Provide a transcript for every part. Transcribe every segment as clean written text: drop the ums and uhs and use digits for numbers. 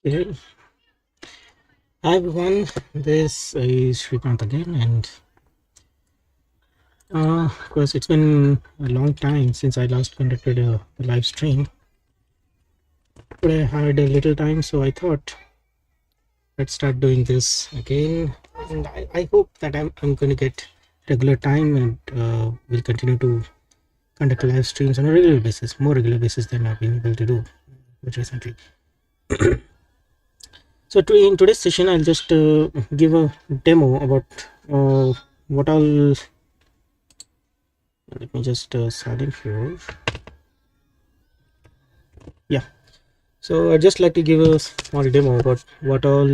Okay. Hi everyone, this is Shrikant again, and of course, it's been a long time since I last conducted a live stream. Today I had a little time, so I thought let's start doing this again. And I hope that I'm going to get regular time and will continue to conduct live streams on a regular basis, more regular basis than I've been able to do recently. So in today's session, I'll just give a demo about what all. Let me just sign in here. Yeah, so I'd just like to give a small demo about what all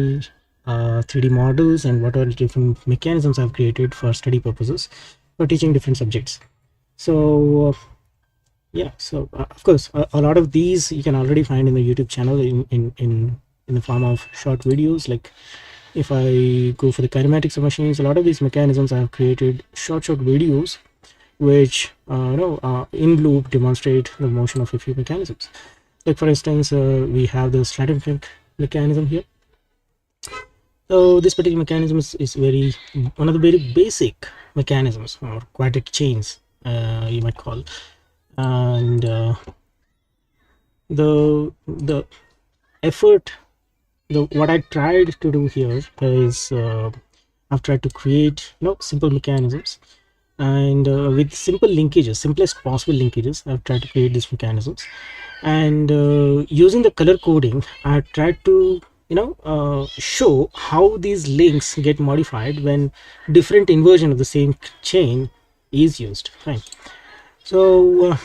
3D models and what all different mechanisms I've created for study purposes for teaching different subjects. So yeah, so of course a lot of these you can already find in the YouTube channel in the form of short videos. Like if I go for the kinematics of machines, a lot of these mechanisms I have created short videos which in loop demonstrate the motion of a few mechanisms. Like for instance, we have the sliding mechanism here. So this particular mechanism is very one of the very basic mechanisms or quadratic chains, you might call. And the effort, the what I tried to do here is I've tried to create simple mechanisms, and with simple linkages, simplest possible linkages, I've tried to create these mechanisms. And using the color coding, I tried to show how these links get modified when different inversion of the same chain is used. Fine. So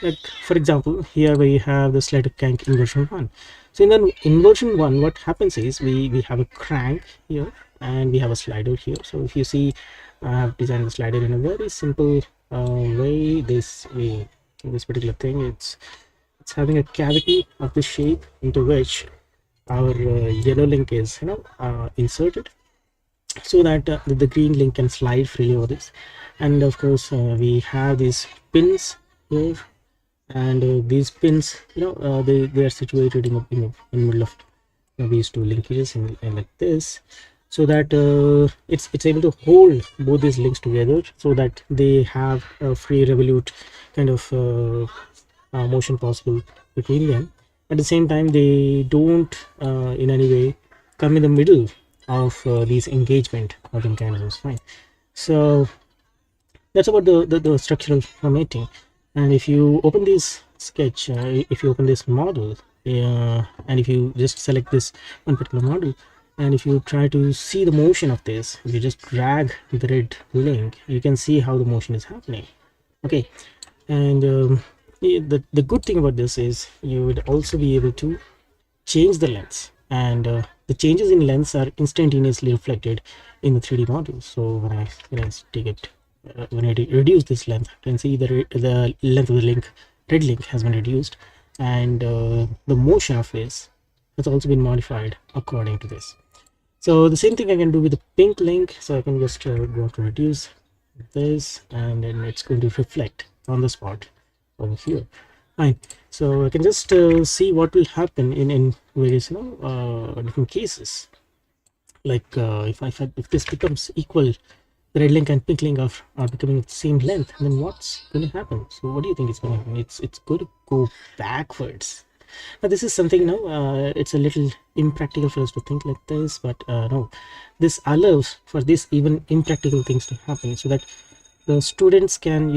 like for example, here we have the sleight of crank inversion 1. So in the inversion 1, what happens is we have a crank here and we have a slider here. So if you see, I have designed the slider in a very simple way. This particular thing, it's having a cavity of the shape into which our yellow link is inserted, so that the green link can slide freely over this. And of course we have these pins here, and these pins, they are situated in the middle of these two linkages in like this, so that it's able to hold both these links together, so that they have a free revolute kind of motion possible between them. At the same time, they don't in any way come in the middle of these engagement of the mechanisms. Fine. So that's about the structural formatting. And if you open this sketch, if you open this model, and if you just select this one particular model, and if you try to see the motion of this, if you just drag the red link, you can see how the motion is happening. Okay. And the good thing about this is you would also be able to change the lengths, and the changes in lengths are instantaneously reflected in the 3D model. So when I take it, when I reduce this length, you can see the length of the link, red link, has been reduced, and the motion of this has also been modified according to this. So the same thing I can do with the pink link. So I can just go to reduce this, and then it's going to reflect on the spot over here. Fine. So I can just see what will happen in various different cases. Like if this becomes equal, the red link and pink link are becoming the same length, then what's going to happen? So what do you think is going to happen? It's going to go backwards. Now this is something, it's a little impractical for us to think like this, but no, this allows for this even impractical things to happen, so that the students can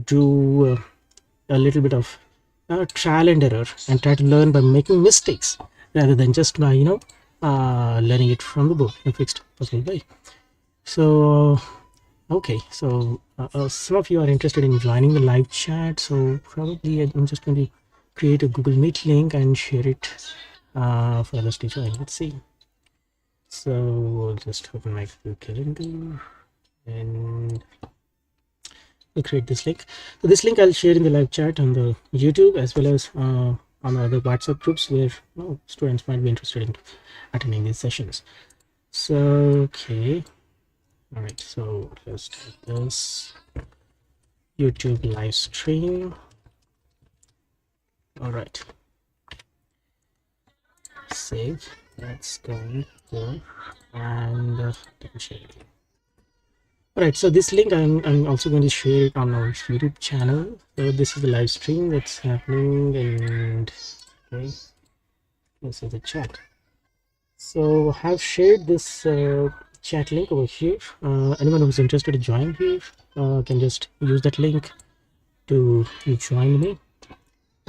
do a little bit of trial and error and try to learn by making mistakes, rather than just by learning it from the book in fixed possible way. So okay, so some of you are interested in joining the live chat, so probably I'm just going to create a Google Meet link and share it for others to join. Let's see. So we'll just open my calendar and we'll create this link. So this link I'll share in the live chat on the YouTube, as well as on the other WhatsApp groups where students might be interested in attending these sessions. So okay, all right, so let's do this YouTube live stream. All right, save. Let's go here and let me share it. All right, so this link I'm also going to share it on our YouTube channel. So this is the live stream that's happening, and okay, this is the chat. So I've shared this chat link over here. Anyone who's interested to join here can just use that link to join me.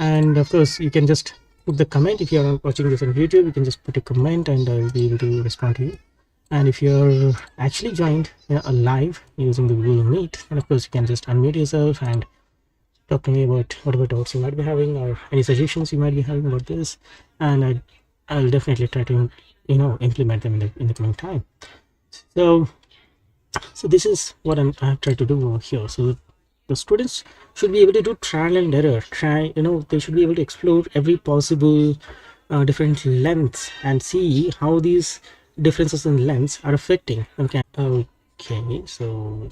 And of course, you can just put the comment. If you're watching this on YouTube, you can just put a comment and I'll be able to respond to you. And if you're actually joined live using the Google Meet, then of course you can just unmute yourself and talk to me about whatever doubts you might be having or any suggestions you might be having about this, and I'll definitely try to implement them in the coming time. So this is what I've tried to do over here. So the students should be able to do trial and error. They should be able to explore every possible different lengths and see how these differences in lengths are affecting. Okay, so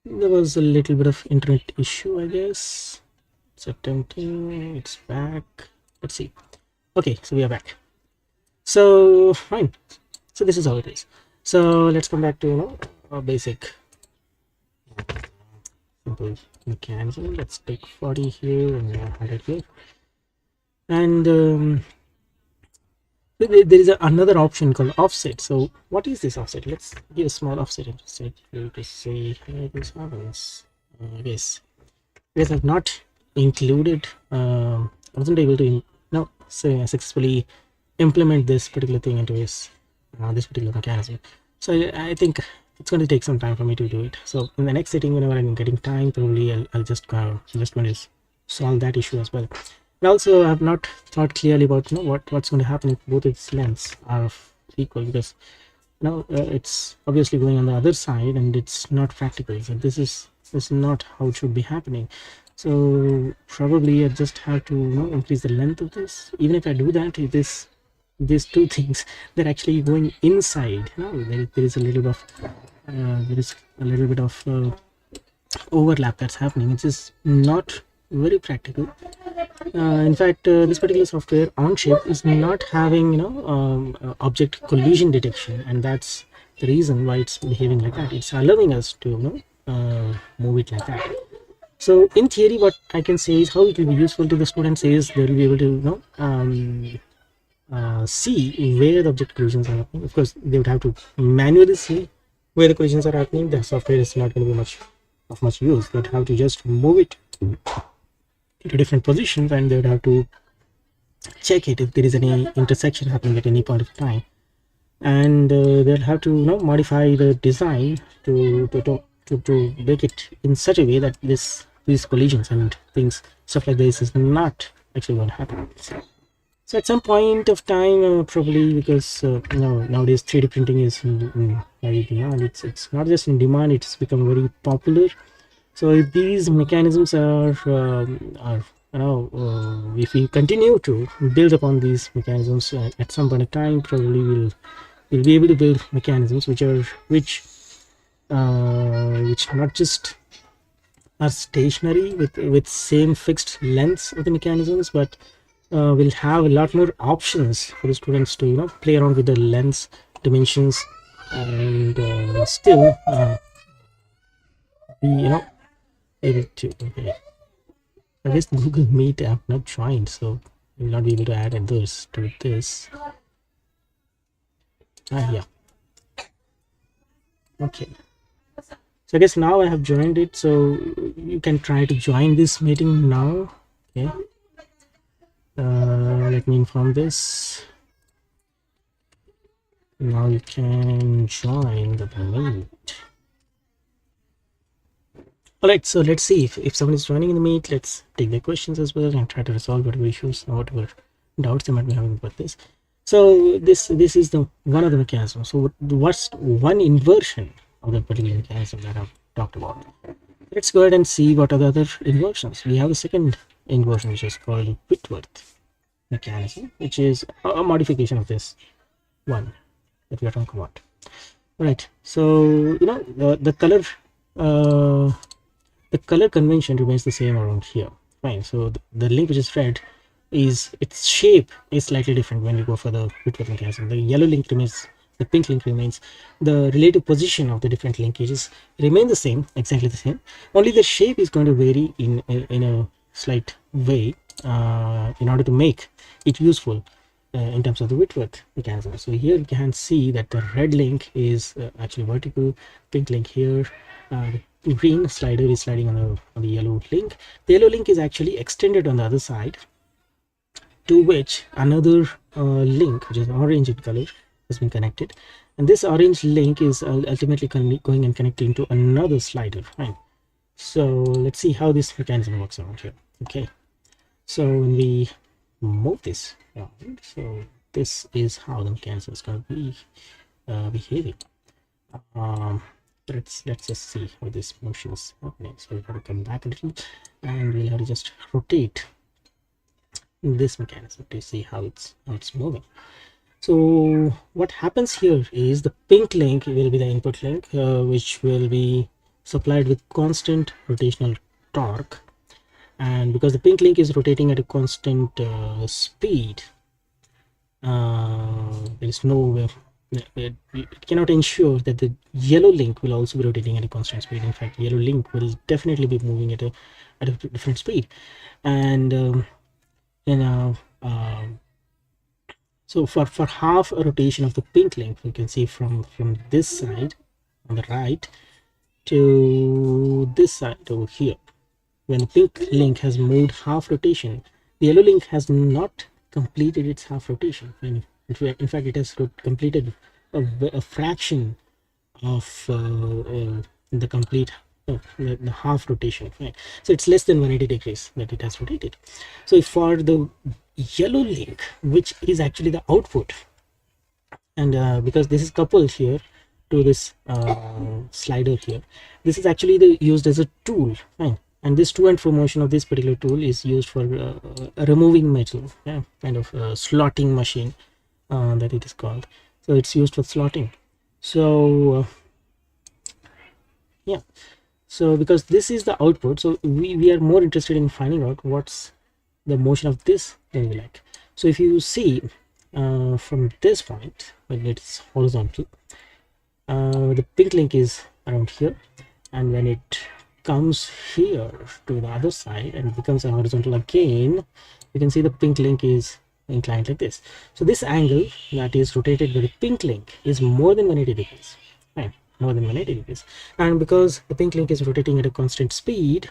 there was a little bit of internet issue, I guess. It's attempting, it's back. Let's see. Okay, so we are back. So fine. So this is how it is. So let's come back to a basic simple mechanism. Let's take 40 here and 100 here, and there is another option called offset. So what is this offset? Let's give a small offset instead to see how this happens. Yes, because I've not included, I wasn't able to successfully implement this particular thing into this particular mechanism. So I think it's going to take some time for me to do it. So in the next setting, whenever I'm getting time, probably I'll just going to solve that issue as well. And also, I've not thought clearly about what's going to happen if both its lengths are equal, because it's obviously going on the other side and it's not practical. So this is not how it should be happening. So probably I just have to increase the length of this. Even if I do that, these two things, they're actually going inside. There is a little bit of overlap that's happening. It's just not very practical. In fact, this particular software Onshape is not having object collision detection, and that's the reason why it's behaving like that. It's allowing us to move it like that. So in theory, what I can say is how it will be useful to the students is they will be able to see where the object collisions are happening. Of course, they would have to manually see where the collisions are happening. The software is not going to be of much use. They'd have to just move it to different positions, and they would have to check it if there is any intersection happening at any point of time, and they'll have to modify the design to make it in such a way that these collisions and stuff like this is not actually going to happen. So at some point of time, probably, because nowadays 3D printing is in very demand. It's not just in demand; it's become very popular. So if these mechanisms are if we continue to build upon these mechanisms, at some point of time, probably we'll be able to build mechanisms which not just are stationary with same fixed lengths of the mechanisms, but will have a lot more options for the students to play around with the lengths, dimensions, and still be able to. Okay. I guess Google Meet I have not joined, so I will not be able to add others to this. Yeah. Okay. So I guess now I have joined it, so you can try to join this meeting now. Okay. Let me inform this. Now you can join the meet. Alright, so let's see if someone is joining in the meet. Let's take their questions as well and try to resolve whatever issues or whatever doubts they might be having about this. So this is the one of the mechanisms. So what's one inversion of the particular mechanism that I've talked about? Let's go ahead and see what are the other inversions. We have a second inversion, which is called Whitworth mechanism, which is a modification of this one that we are talking about. All right, so the color convention remains the same around here. Fine. So the link which is red is its shape is slightly different when we go for the Whitworth mechanism. The yellow link remains, the pink link remains. The relative position of the different linkages remain the same, exactly the same. Only the shape is going to vary in a slight way in order to make it useful in terms of the Whitworth mechanism. So here you can see that the red link is actually vertical, pink link here, the green slider is sliding on the yellow link. The yellow link is actually extended on the other side, to which another link, which is orange in color, has been connected, and this orange link is ultimately going and connecting to another slider, right? So let's see how this mechanism works out here. Okay, so when we move this around, so this is how the mechanism is going to be behaving. Let's just see how this motion is happening. So we have to come back a little, and we'll have to just rotate this mechanism to see how it's moving. So what happens here is the pink link will be the input link, which will be supplied with constant rotational torque, and because the pink link is rotating at a constant speed, there is no way, it cannot ensure that the yellow link will also be rotating at a constant speed. In fact, yellow link will definitely be moving at a different speed, and so for half a rotation of the pink link, you can see from this side on the right to this side over here, when the pink link has moved half rotation, the yellow link has not completed its half rotation. And in fact, it has completed a fraction of the complete the half rotation, right? So it's less than 180 degrees that it has rotated. So if for the yellow link, which is actually the output, and because this is coupled here to this slider here, this is actually used as a tool, right? And this to and fro motion of this particular tool is used for removing metal, yeah, kind of slotting machine that it is called. So it's used for slotting. So yeah, so because this is the output, so we are more interested in finding out what's the motion of this going to be like. So if you see from this point, when it's horizontal, the pink link is around here, and when it comes here to the other side and becomes a horizontal again, you can see the pink link is inclined like this. So this angle that is rotated by the pink link is more than 180 degrees, right? More than 180 degrees. And because the pink link is rotating at a constant speed,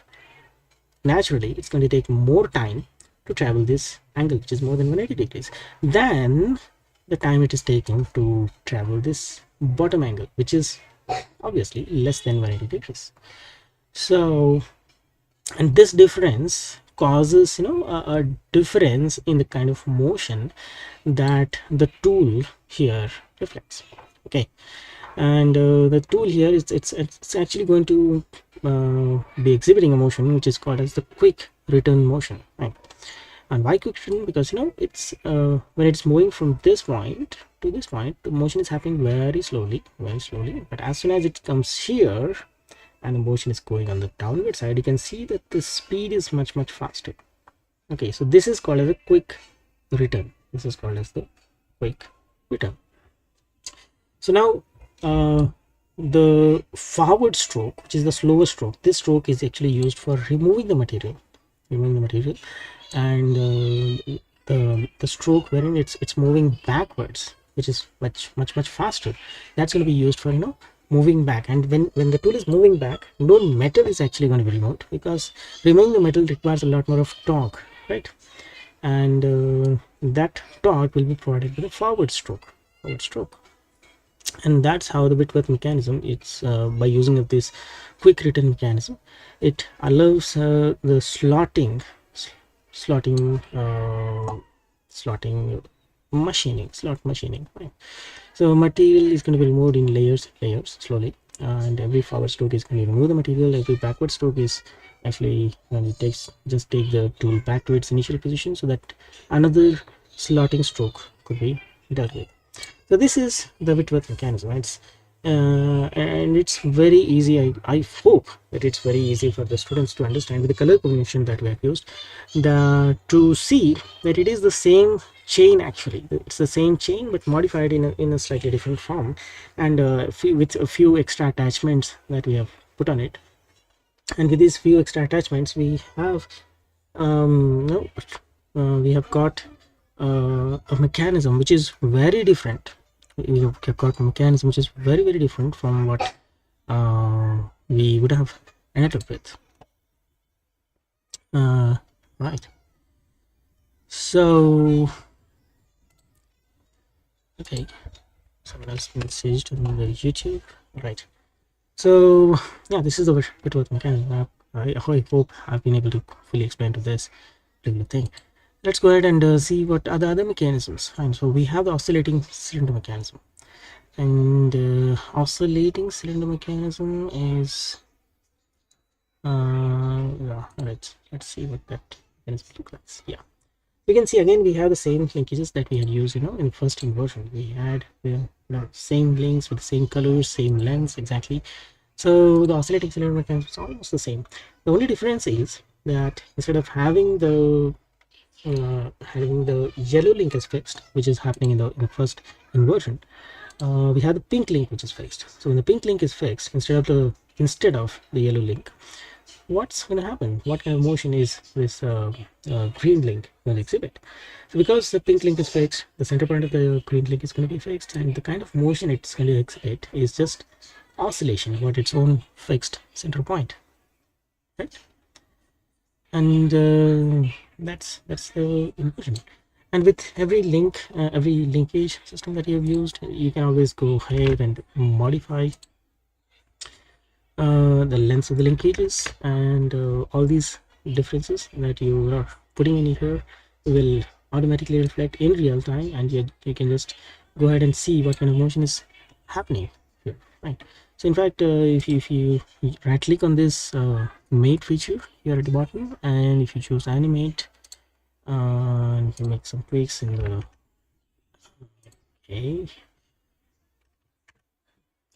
naturally it's going to take more time to travel this angle, which is more than 180 degrees, than the time it is taking to travel this bottom angle, which is obviously less than 180 degrees. So, and this difference causes, you know, a difference in the kind of motion that the tool here reflects. Okay, and the tool here is it's actually going to be exhibiting a motion which is called as the quick return motion, right? And why quick return? Because, you know, it's when it's moving from this point to this point, the motion is happening very slowly, but as soon as it comes here and the motion is going on the downward side, you can see that the speed is much faster. Okay, so this is called as a quick return. This is called as the quick return. So now the forward stroke, which is the slower stroke, this stroke is actually used for removing the material, and the stroke wherein it's moving backwards, which is much faster, that's going to be used for, you know, moving back. And when the tool is moving back, no metal is actually going to be removed, because removing the metal requires a lot more of torque, right? And that torque will be provided by the forward stroke. And that's how the Whitworth mechanism, it's by using of this quick return mechanism, it allows the slotting machining, right? So material is going to be removed in layers slowly, and every forward stroke is going to remove the material. Every backward stroke is actually when it just take the tool back to its initial position, so that another slotting stroke could be dealt with. So this is the Whitworth mechanism. It's and it's very easy. I hope that it's very easy for the students to understand with the color combination that we have used, to see that it is the same chain. Actually, it's the same chain but modified in a slightly different form, and with a few extra attachments that we have put on it. And with these few extra attachments we have no, we have got a mechanism which is very different. We have got a mechanism which is very different from what we would have ended up with. Right. So, okay, someone else messaged on the YouTube. Right. So, yeah, this is the Whitworth mechanism. I hope I've been able to fully explain to this particular thing. Let's go ahead and see what are the other mechanisms. Fine. So we have the oscillating cylinder mechanism, and oscillating cylinder mechanism is yeah, let's see what that mechanism looks like. Yeah, we can see again we have the same linkages that we had used, in the first inversion. We had the same links with the same colors, same lengths exactly. So the oscillating cylinder mechanism is almost the same. The only difference is that instead of having the yellow link is fixed, which is happening in the first inversion, we have the pink link which is fixed. So when the pink link is fixed, instead of the yellow link, what's going to happen? What kind of motion is this green link going to exhibit? So because the pink link is fixed, the center point of the green link is going to be fixed, and the kind of motion it's going to exhibit is just oscillation about its own fixed center point, right? And that's the inversion. And with every linkage system that you have used, you can always go ahead and modify the lengths of the linkages, and all these differences that you are putting in here will automatically reflect in real time, and you can just go ahead and see what kind of motion is happening here, right? So in fact, if you right click on this mate feature here at the bottom, and if you choose animate, and you make some tweaks in the okay,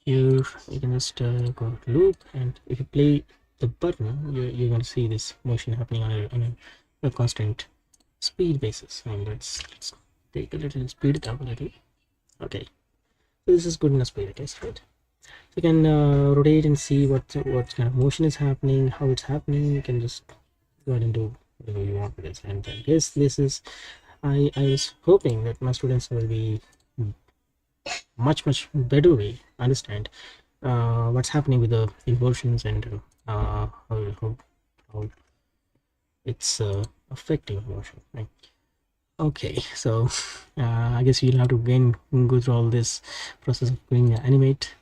here you can just go to loop, and if you play the button, you're going to see this motion happening on a constant speed basis. And let's take a little, speed it up a little. Okay, so this is good enough speed, I guess, right? You can rotate and see what kind of motion is happening, how it's happening. You can just go ahead and do whatever you want with this. And I guess this is, I was hoping that my students will be much better way understand what's happening with the inversions, and how it's affecting motion, right? Okay, so I guess you'll have to again go through all this process of doing animate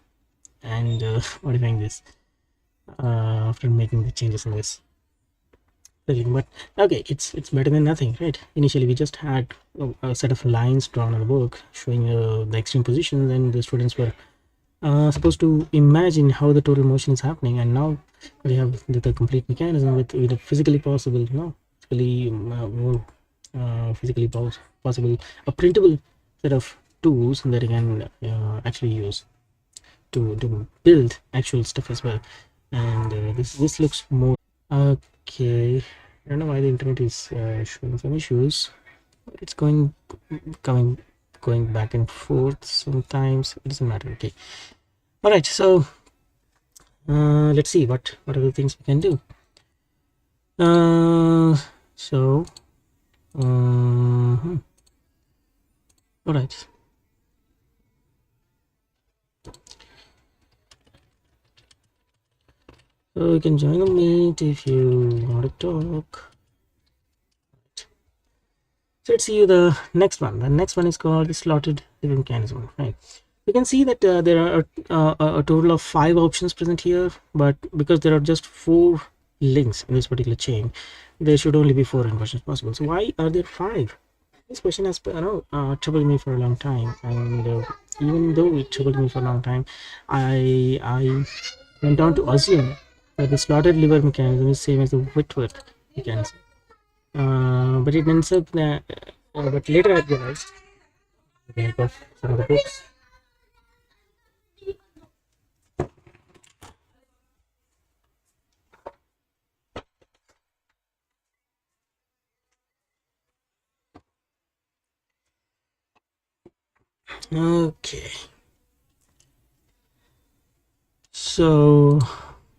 and modifying this after making the changes in this setting. But okay, it's better than nothing, right? Initially we just had a set of lines drawn on the book showing the extreme positions, and the students were supposed to imagine how the total motion is happening, and now we have the complete mechanism with a physically possible, physically more physically possible, a printable set of tools that you can actually use to build actual stuff as well. And this looks more okay. I don't know why the internet is showing some issues, but it's going back and forth sometimes. It doesn't matter. Okay, all right, so let's see what are the things we can do. So all right, so you can join the meet if you want to talk. So let's see the next one. The next one is called the slotted living mechanism, right? You can see that there are a total of 5 options present here, but because there are just 4 links in this particular chain, there should only be 4 inversions possible. So why are there 5? This question has troubled me for a long time, and even though it troubled me for a long time, I went on to assume that the slotted liver mechanism is same as the Whitworth mechanism. But it ends up that but later I realized, some of the books, Okay, so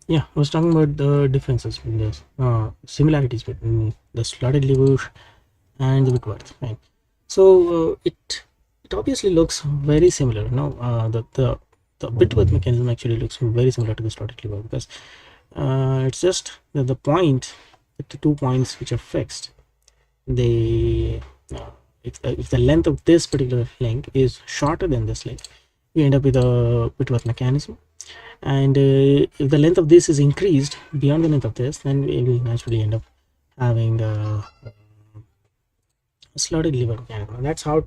yeah, I was talking about the differences between the similarities between the slotted lever and the Whitworth, right? So it obviously looks very similar. No, the Whitworth mechanism actually looks very similar to the slotted lever, because it's just that the point, the 2 points which are fixed, they if the length of this particular link is shorter than this link, we end up with a Whitworth mechanism. And if the length of this is increased beyond the length of this, then we will naturally end up having a slotted lever mechanism. That's how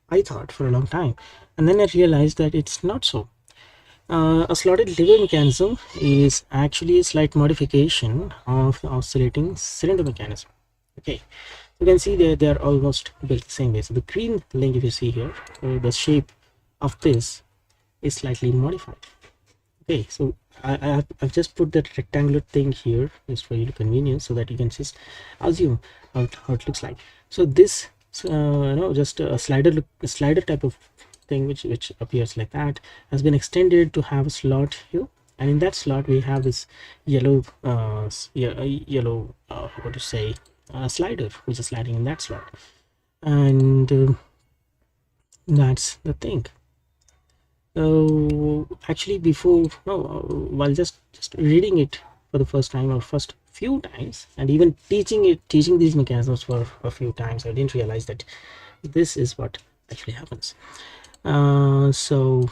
I thought for a long time, and then I realized that it's not so. A slotted lever mechanism is actually a slight modification of the oscillating cylinder mechanism. Okay, you can see they're almost built the same way. So the green link, if you see here, the shape of this is slightly modified. Okay, so I've just put that rectangular thing here just for your convenience, so that you can just assume how it looks like. So this just a slider type of thing, which appears like that, has been extended to have a slot here, and in that slot we have this yellow what to say, slider which is sliding in that slot. And that's the thing. Actually, before no while just reading it for the first time, or first few times, and even teaching these mechanisms for a few times, I didn't realize that this is what actually happens. So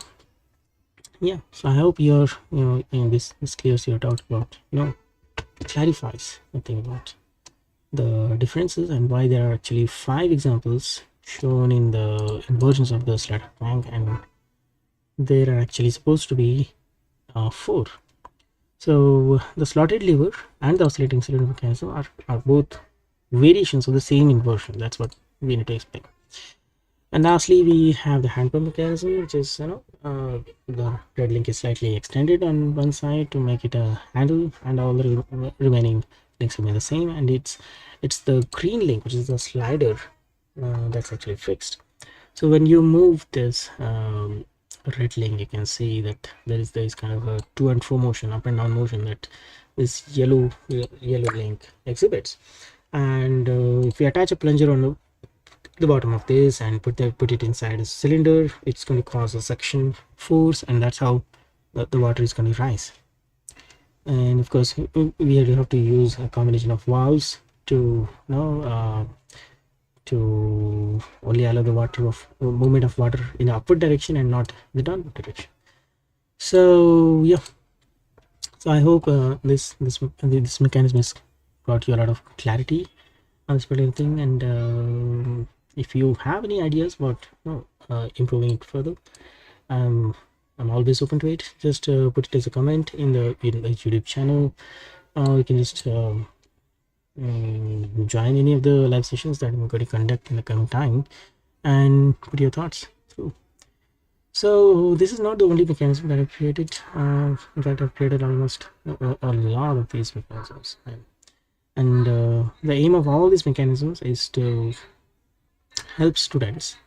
yeah, so I hope this clears your doubt about, clarifies the thing about the differences, and why there are actually 5 examples shown in the inversions of the slider crank, and there are actually supposed to be 4. So the slotted lever and the oscillating cylinder mechanism are both variations of the same inversion. That's what we need to explain. And lastly, we have the hand pump mechanism, which is, the red link is slightly extended on one side to make it a handle, and all the remaining links remain the same. And it's the green link, which is the slider, that's actually fixed. So when you move this red link, you can see that there is kind of a to and fro motion, up and down motion, that this yellow link exhibits. And if we attach a plunger on the bottom of this and put it inside a cylinder, it's going to cause a suction force, and that's how the water is going to rise. And of course, we have to use a combination of valves to to only allow the movement of water in the upward direction and not the downward direction. So yeah, so I hope this mechanism has brought you a lot of clarity on this particular thing. And if you have any ideas about improving it further, I'm always open to it. Just put it as a comment in the YouTube channel. You can just join any of the live sessions that I'm going to conduct in the coming time, and put your thoughts through. So this is not the only mechanism that I've created. In fact, I've created almost a lot of these mechanisms, and the aim of all these mechanisms is to help students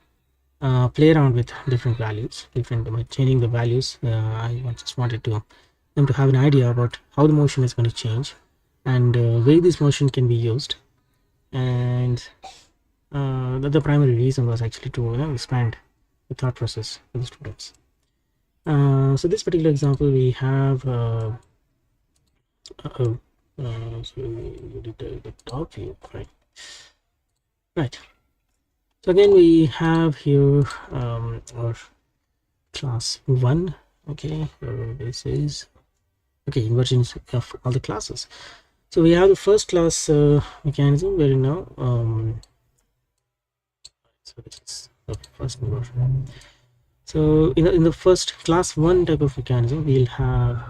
play around with different values, changing the values. I just wanted them to have an idea about how the motion is going to change, and where this motion can be used. And the primary reason was actually to expand the thought process for the students. So this particular example, we have so we did the top view, right. So again, we have here our class 1. Okay, so this is inversions of all the classes. So we have the first class mechanism, where now so this is the first inversion. So in the first class 1 type of mechanism, we'll have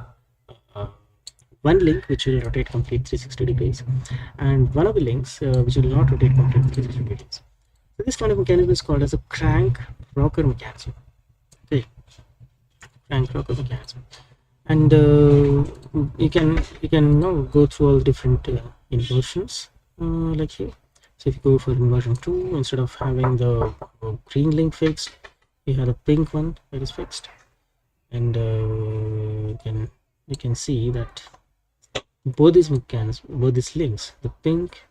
one link which will rotate complete 360 degrees, and one of the links which will not rotate complete 360 degrees. So this kind of mechanism is called as a crank rocker mechanism. Okay, crank rocker mechanism. And you can go through all different inversions like here. So if you go for inversion 2, instead of having the green link fixed, we have the pink one that is fixed, and you can see that both these mechanisms, both these links, the pink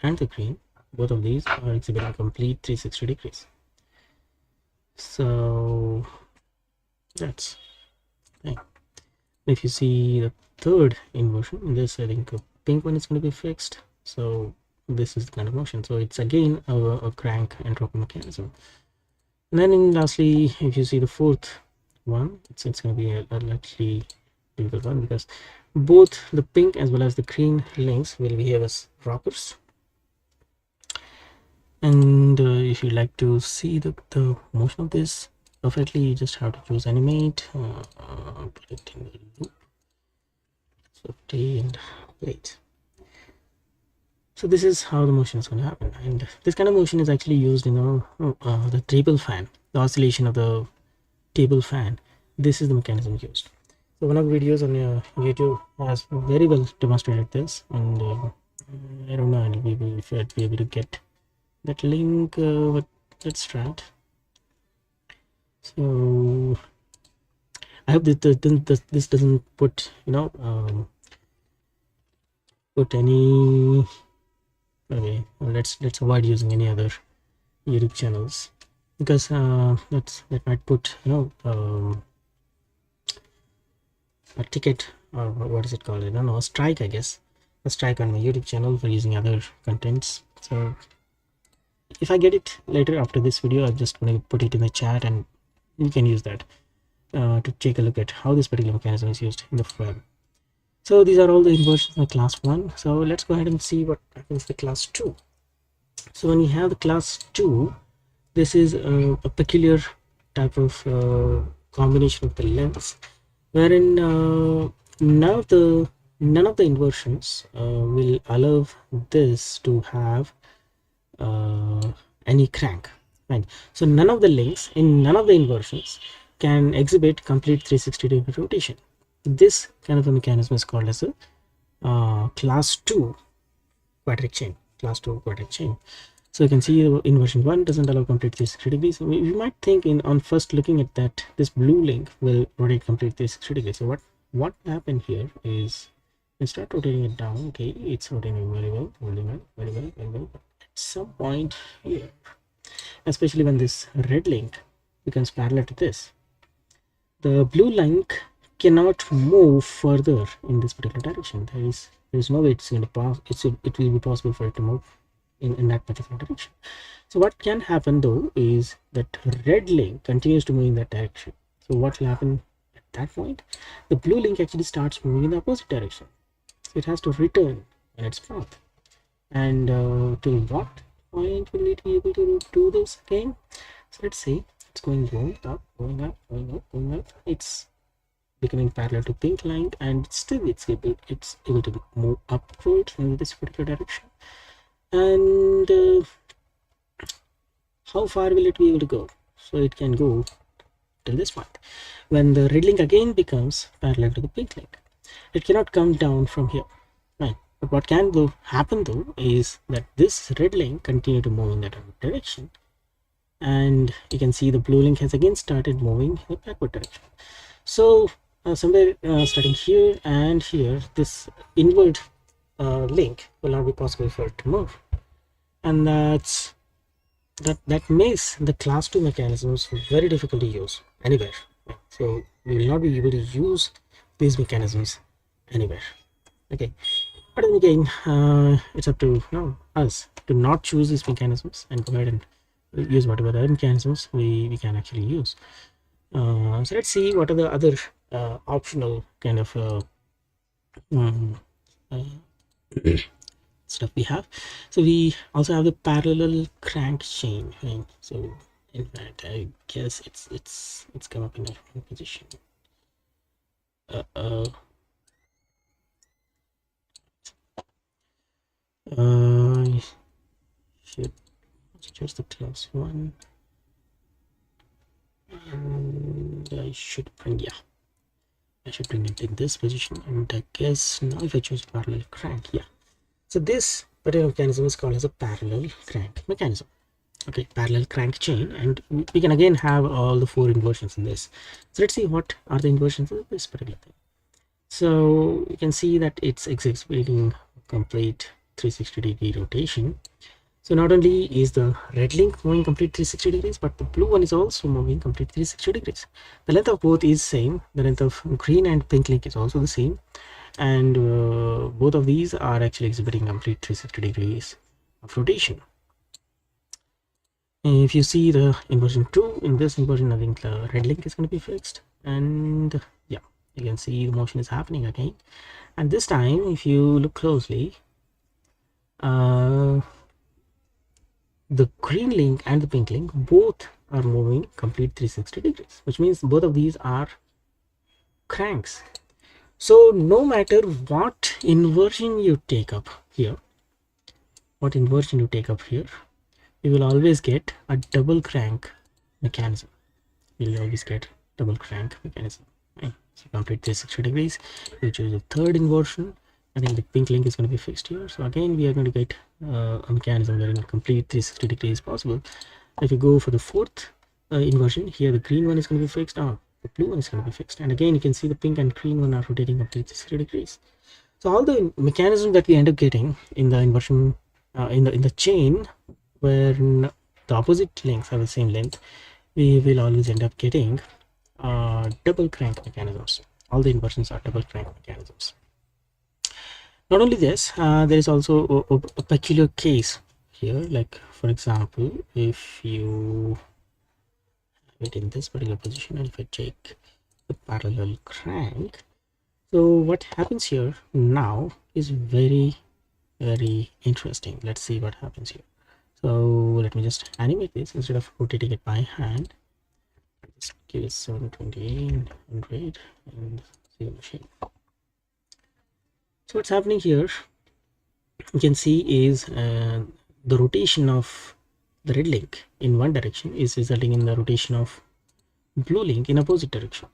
and the green, both of these are exhibiting complete 360 degrees. So that's thing. If you see the third inversion, this I think a pink one is going to be fixed, so this is the kind of motion. So it's again a crank entropy mechanism. And then lastly, if you see the fourth one, it's going to be a actually difficult one, because both the pink as well as the green links will behave as rockers. And if you like to see the motion of this perfectly, you just have to choose animate, put it in the loop, 50 and wait. So this is how the motion is going to happen, and this kind of motion is actually used in the table fan, the oscillation of the table fan. This is the mechanism used. So one of the videos on YouTube has very well demonstrated this, and I don't know if I'd be able to get that link, but let's try it. So I hope that this doesn't put put any. Okay, well, let's avoid using any other YouTube channels, because that might put a ticket, or what is it called? I don't know, a strike, I guess, a strike on my YouTube channel for using other contents. So if I get it later after this video, I'm just going to put it in the chat, and you can use that to take a look at how this particular mechanism is used in the web. So these are all the inversions of class 1. So let's go ahead and see what happens to class 2. So when you have the class 2, this is a peculiar type of combination of the lengths, wherein none of the inversions will allow this to have any crank, right? So none of the links in none of the inversions can exhibit complete 360 degree rotation. This kind of a mechanism is called as a class 2 quadratic chain. So you can see inversion 1 doesn't allow complete 360 degrees. So you might think on first looking at that, this blue link will rotate complete 360 degrees. So what happened here is, you start rotating it down. Okay, it's rotating very well. But at some point here, especially when this red link becomes parallel to this, the blue link cannot move further in this particular direction. There is no way it's going to pass. It will be possible for it to move in that particular direction. So what can happen though is that red link continues to move in that direction. So what will happen at that point? The blue link actually starts moving in the opposite direction. So it has to return on its path. And till what point will it be able to do this again? So let's say it's going up. It's becoming parallel to pink line, and still it's able to move upwards in this particular direction. And how far will it be able to go? So it can go till this point. When the red link again becomes parallel to the pink link, it cannot come down from here, right? But what can happen though is that this red link continue to move in that direction, and you can see the blue link has again started moving in the backward direction. So somewhere starting here and here, this inward link will not be possible for it to move, and that makes the class 2 mechanisms very difficult to use anywhere. So we will not be able to use these mechanisms anywhere. Okay, but then again, it's up to us to not choose these mechanisms and go ahead and use whatever other mechanisms we can actually use. So let's see what are the other optional kind of stuff we have. So we also have the parallel crank chain, right? So in fact, I guess it's come up in a wrong position. Should adjust the class 1, and I should bring it in this position. And I guess now if I choose parallel crank, so this particular mechanism is called as a parallel crank mechanism. Okay, parallel crank chain, and we can again have all the four inversions in this. So let's see what are the inversions of this particular thing. So you can see that it's executing complete 360-degree rotation. So not only is the red link moving complete 360 degrees, but the blue one is also moving complete 360 degrees. The length of both is same. The length of green and pink link is also the same, and both of these are actually exhibiting complete 360 degrees of rotation. If you see the inversion 2, in this inversion I think the red link is going to be fixed, and yeah, you can see the motion is happening again. And this time if you look closely, the green link and the pink link both are moving complete 360 degrees, which means both of these are cranks. So no matter what inversion you take up here, you will always get a double crank mechanism. You'll always get double crank mechanism. Right? So complete 360 degrees. You choose the third inversion. I think the pink link is going to be fixed here. So again, we are going to get a mechanism where complete 360 degrees is possible. If you go for the fourth inversion, here the green one is going to be fixed. The blue one is going to be fixed. And again, you can see the pink and green one are rotating complete 360 degrees. So all the mechanism that we end up getting in the inversion in the chain, where the opposite links have the same length, we will always end up getting double crank mechanisms. All the inversions are double crank mechanisms. Not only this, there is also a peculiar case here. Like for example, if you have it in this particular position, and if I take the parallel crank, so what happens here now is very interesting. Let's see what happens here. So let me just animate this instead of rotating it by hand. Just give it 720, 100, and see the machine. So what's happening here, you can see, is the rotation of the red link in one direction is resulting in the rotation of blue link in opposite direction.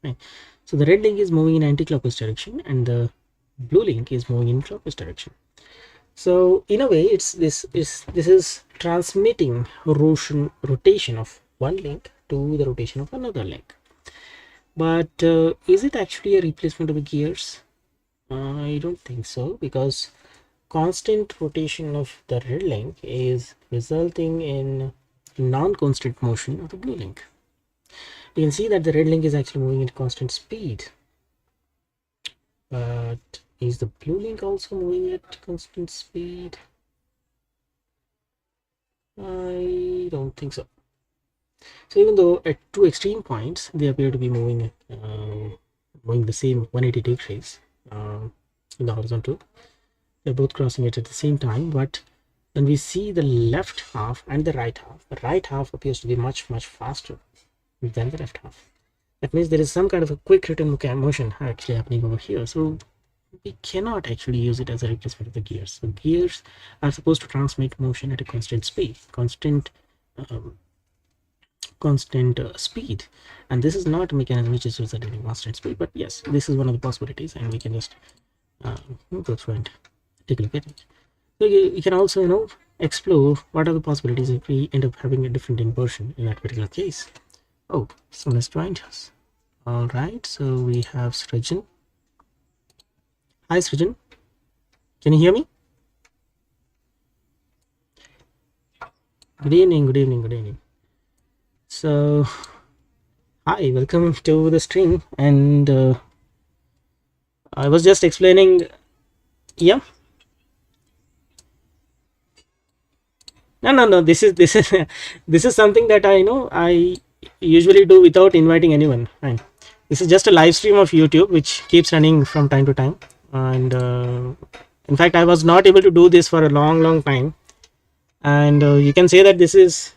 Right? So the red link is moving in anti-clockwise direction, and the blue link is moving in clockwise direction. So in a way, this is transmitting rotation of one link to the rotation of another link. But is it actually a replacement of the gears? I don't think so, because constant rotation of the red link is resulting in non-constant motion of the blue link. You can see that the red link is actually moving at constant speed, but is the blue link also moving at constant speed? I don't think so. So even though at two extreme points they appear to be moving the same 180 degrees in the horizontal, they're both crossing it at the same time, but when we see the left half and the right half appears to be much faster than the left half. That means there is some kind of a quick return motion actually happening over here. So we cannot actually use it as a replacement of the gears. So gears are supposed to transmit motion at a constant speed, constant speed, and this is not a mechanism which is resulting in constant speed. But yes, this is one of the possibilities, and we can just go through and take a look at it. So you can also explore what are the possibilities if we end up having a different inversion in that particular case. Oh, someone has joined us. All right, so we have Srijan. Hi Srijan, can you hear me? Good evening. So hi, welcome to the stream, and I was just explaining. Yeah, no, this is this is something that I usually do without inviting anyone. Fine. This is just a live stream of YouTube which keeps running from time to time, and in fact I was not able to do this for a long time, and you can say that this is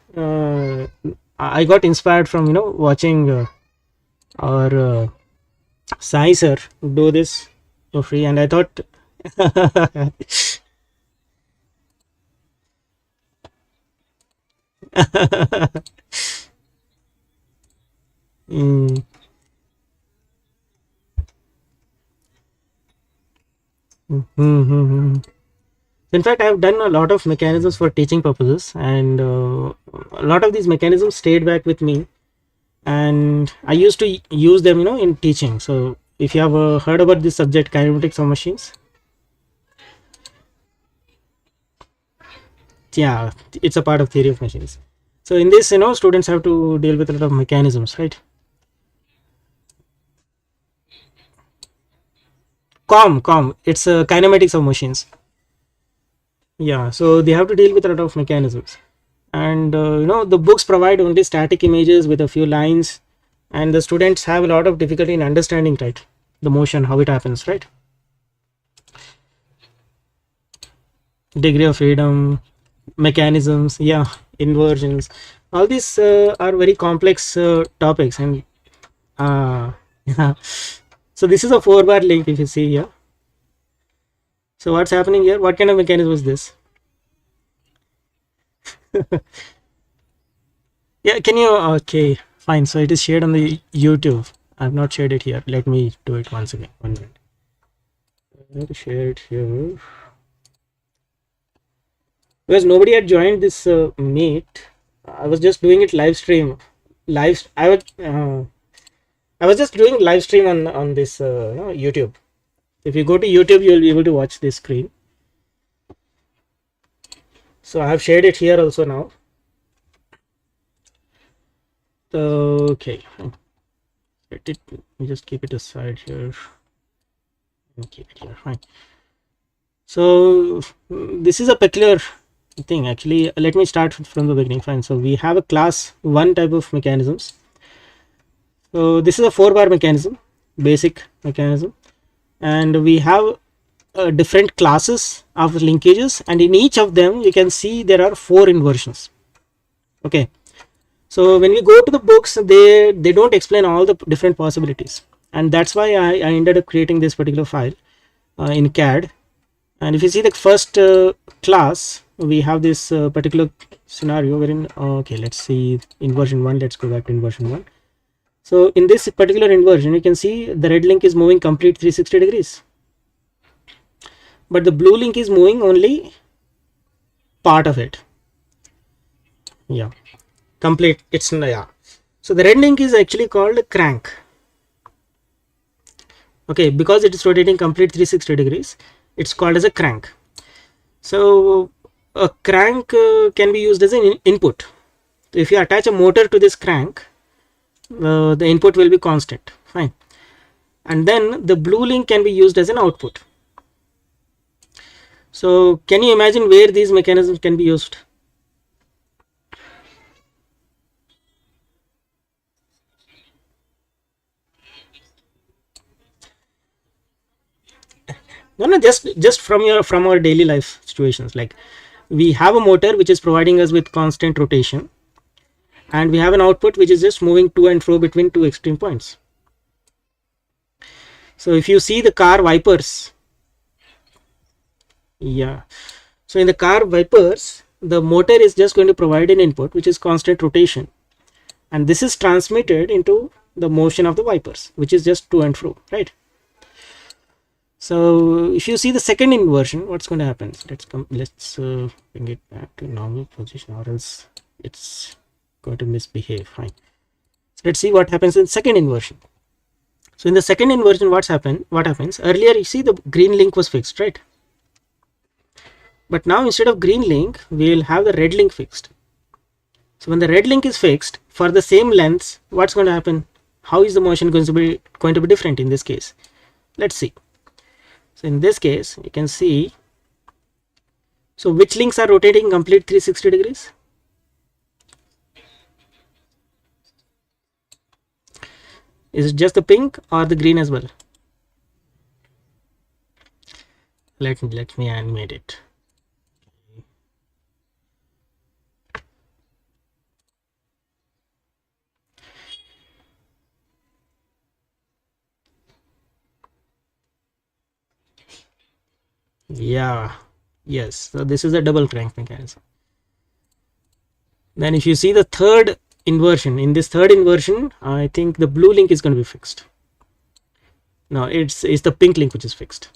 I got inspired from watching our Sai sir do this for free, and I thought mm, In fact, I have done a lot of mechanisms for teaching purposes, and a lot of these mechanisms stayed back with me, and I used to use them, in teaching. So if you have heard about this subject, kinematics of machines, yeah, it's a part of theory of machines. So in this, students have to deal with a lot of mechanisms, right? Com, it's kinematics of machines. Yeah, so they have to deal with a lot of mechanisms, and the books provide only static images with a few lines, and the students have a lot of difficulty in understanding, right, the motion, how it happens, right? Degree of freedom, mechanisms, yeah, inversions, all these are very complex topics, and yeah. So this is a 4-bar link, if you see here. So what's happening here? What kind of mechanism is this? Yeah, can you, okay, fine. So it is shared on the YouTube. I've not shared it here. Let me do it once again. 1 minute. I have to share it here because nobody had joined this meet. I was just doing it live stream. I was just doing live stream on this YouTube. If you go to YouTube, you'll be able to watch this screen. So I have shared it here also now. Okay, let me just keep it aside here and keep it here. Fine. So this is a peculiar thing. Actually, let me start from the beginning. Fine. So we have a class 1 type of mechanisms. So this is a 4-bar mechanism, basic mechanism, and we have different classes of linkages, and in each of them you can see there are 4 inversions. Okay, so when we go to the books, they don't explain all the different possibilities, and that's why I ended up creating this particular file in CAD. And if you see the first class, we have this particular scenario wherein okay, let's see inversion 1. Let's go back to inversion 1. So in this particular inversion, you can see the red link is moving complete 360 degrees, but the blue link is moving only part of it. Yeah, complete. It's, yeah. So the red link is actually called crank. Okay, because it is rotating complete 360 degrees, it's called as a crank. So a crank can be used as an input. If you attach a motor to this crank, the input will be constant. Fine. And then the blue link can be used as an output. So can you imagine where these mechanisms can be used? No, just from our daily life situations. Like, we have a motor which is providing us with constant rotation, and we have an output which is just moving to and fro between 2 extreme points. So if you see the car wipers, yeah, so in the car wipers, the motor is just going to provide an input which is constant rotation, and this is transmitted into the motion of the wipers, which is just to and fro, right? So if you see the second inversion, what's going to happen? So let's bring it back to normal position, or else it's going to misbehave. Fine. So let's see what happens in second inversion. So in the second inversion, what happens? Earlier, you see the green link was fixed, right? But now instead of green link, we will have the red link fixed. So when the red link is fixed for the same lengths, what's going to happen? How is the motion going to be different in this case? Let's see. So in this case, you can see, so which links are rotating complete 360 degrees? Is it just the pink or the green as well? Let me animate it. Yeah, yes. So this is a double crank mechanism. Then if you see the third inversion, in this third inversion, I think the blue link is going to be fixed. No, it's the pink link which is fixed.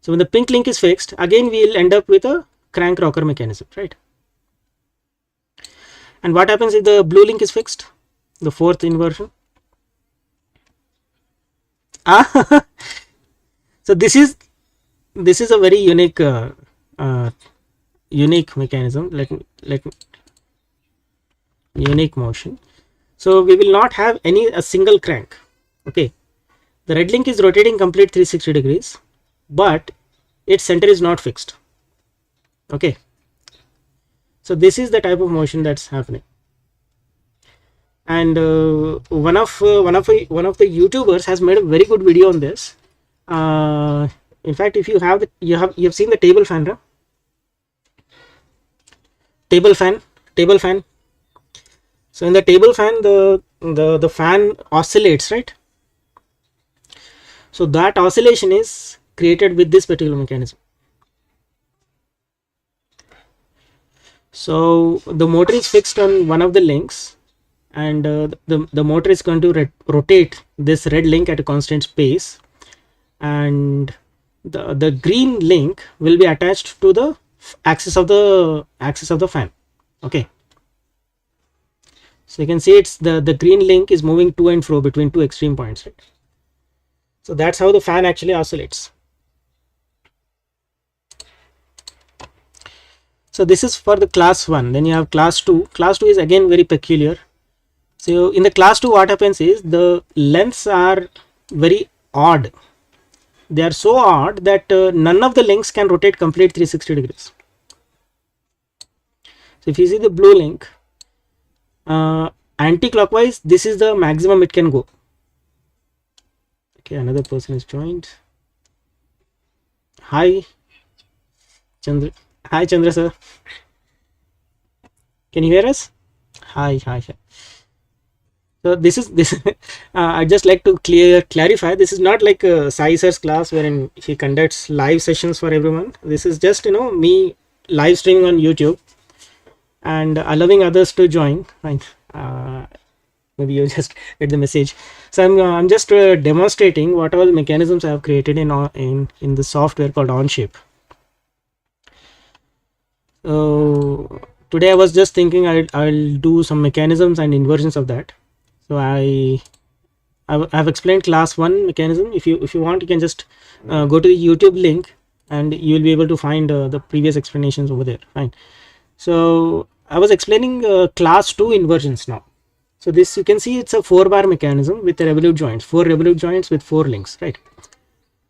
So when the pink link is fixed, again we will end up with a crank rocker mechanism, right? And what happens if the blue link is fixed? The fourth inversion. Ah, so this is a very uh, unique mechanism. Let me unique motion. So we will not have a single crank. Okay, the red link is rotating complete 360 degrees, but its center is not fixed. Okay, so this is the type of motion that's happening. And one of the YouTubers has made a very good video on this. In fact, if you have you've seen the table fan, right? Table fan. So in the table fan, the fan oscillates, right? So that oscillation is created with this particular mechanism. So the motor is fixed on one of the links, and the motor is going to rotate this red link at a constant space, and the green link will be attached to the axis of the fan. Okay, so you can see it's the green link is moving to and fro between two extreme points, right? So that's how the fan actually oscillates. So this is for the class 1. Then you have class 2. Class 2 is again very peculiar. So in the class 2, what happens is the lengths are very odd. They are so odd that none of the links can rotate complete 360 degrees. So if you see the blue link, anti-clockwise, this is the maximum it can go. Okay, another person is joined. Hi, Chandra. Hi, Chandra sir. Can you hear us? Hi. So this I just like to clarify. This is not like a Sai sir's class wherein he conducts live sessions for everyone. This is just me live streaming on YouTube and allowing others to join. Fine. Maybe you just get the message. So I'm just demonstrating what all mechanisms I have created in the software called Onshape. So today I was just thinking I'll do some mechanisms and inversions of that. So I have explained class 1 mechanism. If you want, you can just go to the YouTube link and you will be able to find the previous explanations over there. Fine. So I was explaining class 2 inversions now. So this, you can see it's a 4-bar mechanism with revolute joints, 4 revolute joints with 4 links, right?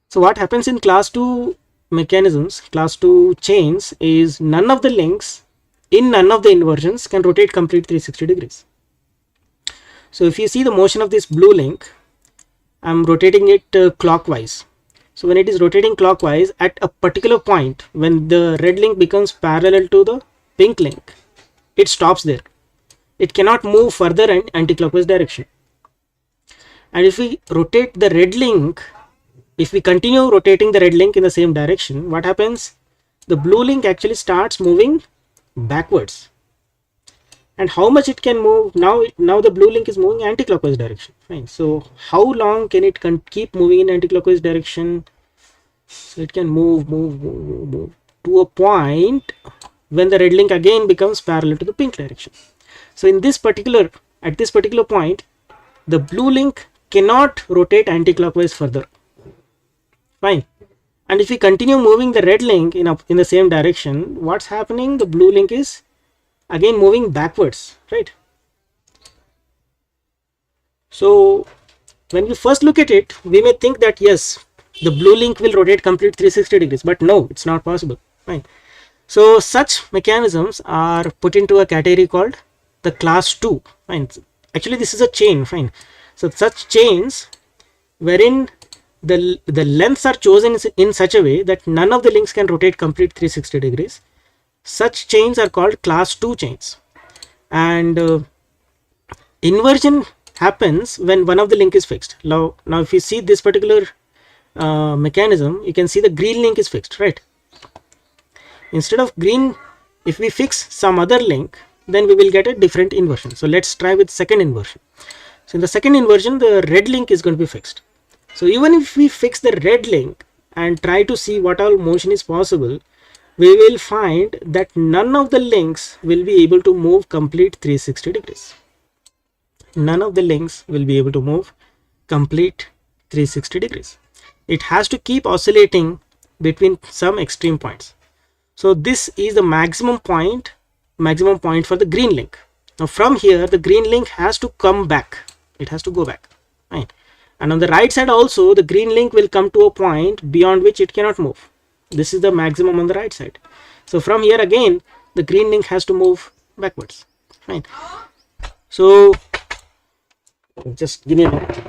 So what happens in class 2 mechanisms, class 2 chains, is none of the links in none of the inversions can rotate complete 360 degrees. So if you see the motion of this blue link, I'm rotating it clockwise. So when it is rotating clockwise at a particular point, when the red link becomes parallel to the pink link, it stops there. It cannot move further in anti-clockwise direction. And if we rotate the red link, if we continue rotating the red link in the same direction, what happens? The blue link actually starts moving backwards. And how much it can move? Now the blue link is moving anti-clockwise direction. Fine. So how long can it keep moving in anti-clockwise direction? So it can move to a point when the red link again becomes parallel to the pink direction. So at this particular point, the blue link cannot rotate anti-clockwise further. Fine. And if we continue moving the red link in the same direction, what's happening? The blue link is again moving backwards, right? So when we first look at it, we may think that yes, the blue link will rotate complete 360 degrees, but no, it's not possible. Fine. So such mechanisms are put into a category called the class 2. Fine. Actually this is a chain. Fine. So such chains wherein the lengths are chosen in such a way that none of the links can rotate complete 360 degrees. Such chains are called class 2 chains. And inversion happens when one of the link is fixed. Now if you see this particular mechanism, you can see the green link is fixed, right? Instead of green, if we fix some other link, then we will get a different inversion. So let's try with second inversion. So in the second inversion, the red link is going to be fixed. So even if we fix the red link and try to see what all motion is possible, we will find that none of the links will be able to move complete 360 degrees. None of the links will be able to move complete 360 degrees. It has to keep oscillating between some extreme points. So this is the maximum point for the green link. Now from here the green link has to come back, it has to go back, right? And on the right side also the green link will come to a point beyond which it cannot move. This is the maximum on the right side. So from here again the green link has to move backwards, fine. So just give me a minute.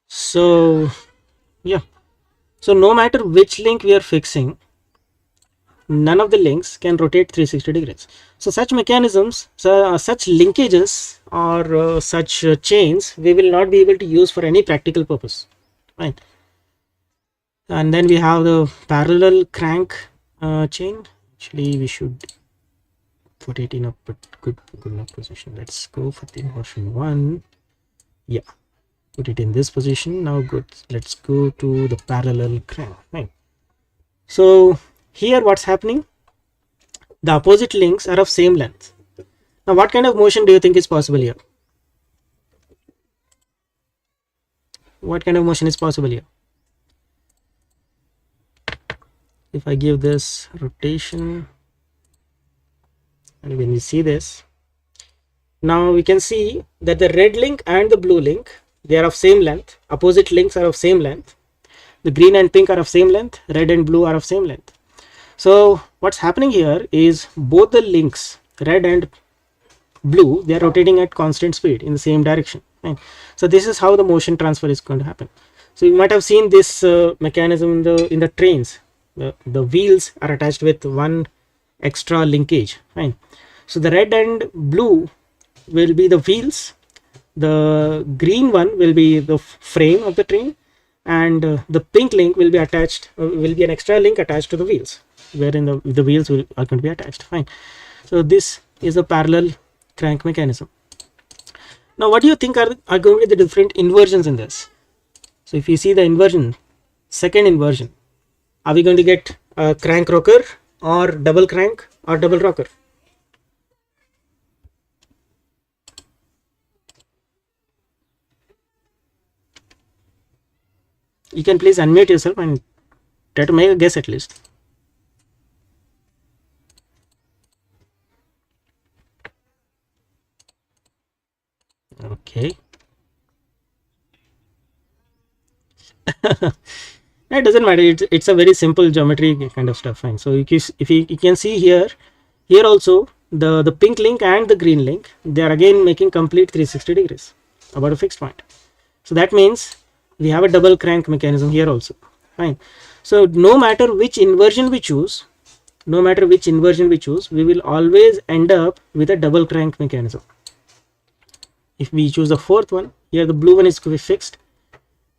So yeah, so no matter which link we are fixing, none of the links can rotate 360 degrees. So such mechanisms, such linkages or such chains we will not be able to use for any practical purpose, right? And then we have the parallel crank chain. Actually we should put it in a good enough position. Let's go for the version 1. Yeah, put it in this position. Now good, let's go to the parallel crank, right? So here what's happening, the opposite links are of same length. Now what kind of motion do you think is possible here? What kind of motion is possible here? If I give this rotation, and when we see this, now we can see that the red link and the blue link, they are of same length. Opposite links are of same length. The green and pink are of same length, red and blue are of same length. So what's happening here is both the links, red and blue, they are rotating at constant speed in the same direction, right? So this is how the motion transfer is going to happen. So you might have seen this mechanism in the trains. The wheels are attached with one extra linkage, right? So the red and blue will be the wheels, the green one will be the frame of the train, and the pink link will be attached, will be an extra link attached to the wheels, wherein the wheels are going to be attached, fine. So this is a parallel crank mechanism. Now what do you think are going to be the different inversions in this? So if you see the inversion, second inversion, are we going to get a crank rocker or double crank or double rocker? You can please unmute yourself and try to make a guess at least. Okay. It doesn't matter, it's a very simple geometry kind of stuff, fine. So if you can see here also the pink link and the green link, they are again making complete 360 degrees about a fixed point. So that means we have a double crank mechanism here also, fine. So no matter which inversion we choose, we will always end up with a double crank mechanism. If we choose the fourth one, here the blue one is to be fixed,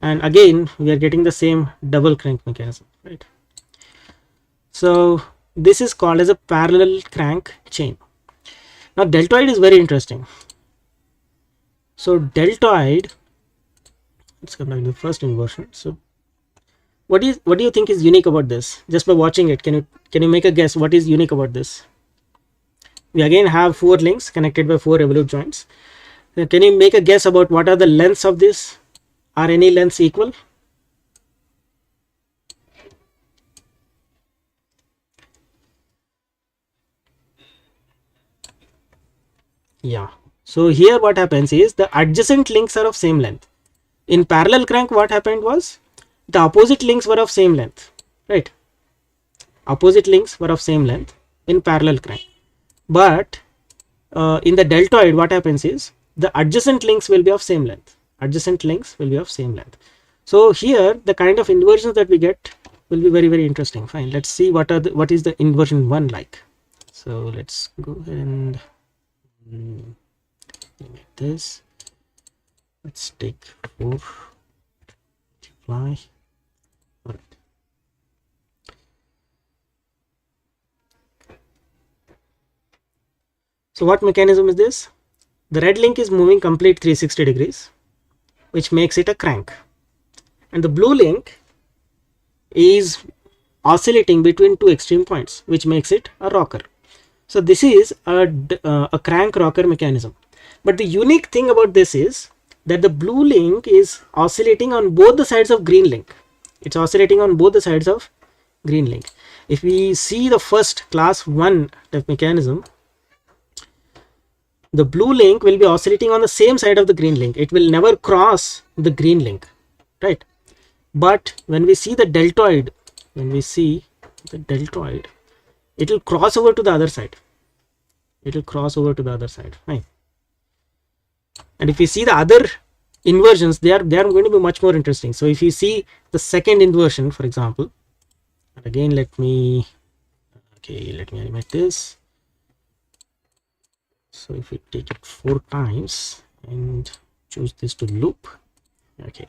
and again we are getting the same double crank mechanism, right? So this is called as a parallel crank chain. Now deltoid is very interesting. So deltoid, let's come back to the first inversion. So what do you think is unique about this? Just by watching it, can you make a guess what is unique about this? We again have 4 links connected by 4 revolute joints. Can you make a guess about what are the lengths of this? Are any lengths equal? Yeah. So here what happens is the adjacent links are of same length. In parallel crank what happened was the opposite links were of same length, right? Opposite links were of same length in parallel crank. But in the deltoid what happens is the adjacent links will be of same length. So here the kind of inversions that we get will be very, very interesting. Fine, let's see what is the inversion 1 like. So let's go ahead and make this. Let's take 4, multiply, So what mechanism is this? The red link is moving complete 360 degrees, which makes it a crank, and the blue link is oscillating between two extreme points, which makes it a rocker. So this is a crank rocker mechanism. But the unique thing about this is that the blue link is oscillating on both the sides of green link. It's oscillating on both the sides of green link. If we see the first class 1 type mechanism, the blue link will be oscillating on the same side of the green link. It will never cross the green link, right? But when we see the deltoid, it will cross over to the other side. Fine. And if you see the other inversions, they are going to be much more interesting. So if you see the second inversion, for example, and again let me animate this. So if we take it 4 times and choose this to loop, okay.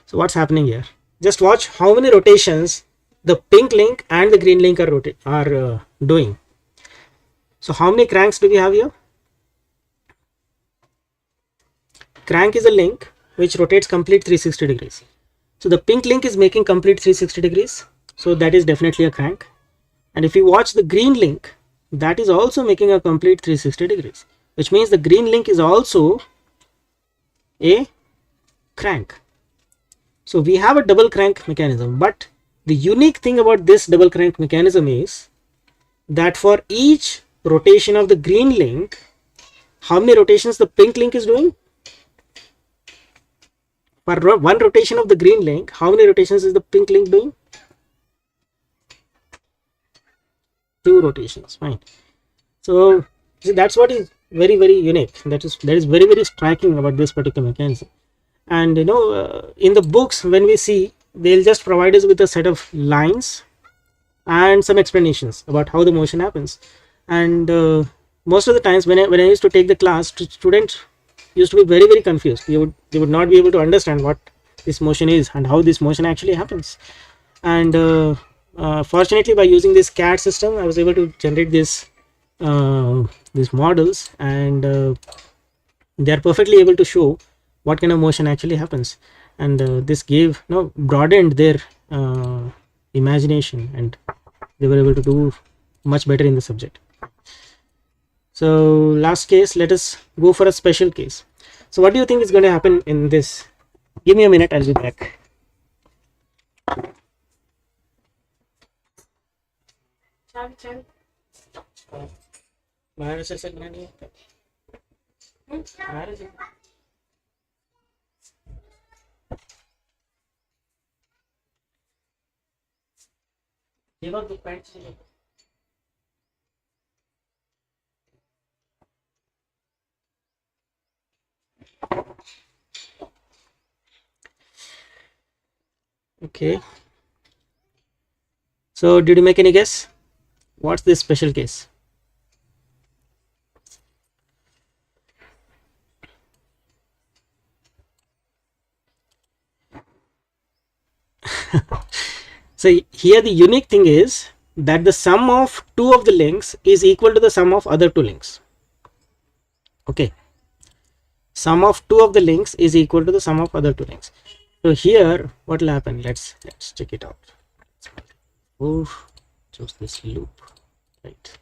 So what's happening here? Just watch how many rotations the pink link and the green link are doing. So how many cranks do we have here? Crank is a link which rotates complete 360 degrees. So the pink link is making complete 360 degrees. So that is definitely a crank. And if you watch the green link, that is also making a complete 360 degrees, which means the green link is also a crank. So we have a double crank mechanism, but the unique thing about this double crank mechanism is that for each rotation of the green link, how many rotations the pink link is doing? For one rotation of the green link, how many rotations is the pink link doing? 2 rotations. Fine. So that's what is very, very unique. That is very, very striking about this particular mechanism. And in the books, when we see, they'll just provide us with a set of lines and some explanations about how the motion happens. And most of the times when I used to take the class, students used to be very, very confused. They would not be able to understand what this motion is and how this motion actually happens. And fortunately, by using this CAD system, I was able to generate these models, and they are perfectly able to show what kind of motion actually happens. And this gave broadened their imagination, and they were able to do much better in the subject. So last case, let us go for a special case. So what do you think is going to happen in this? Give me a minute, I'll be back. Okay. So did you make any guess? What's this special case? So here the unique thing is that the sum of 2 of the links is equal to the sum of other 2 links. Okay, sum of 2 of the links is equal to the sum of other 2 links. So here what will happen? Let's check it out. Choose this loop, right?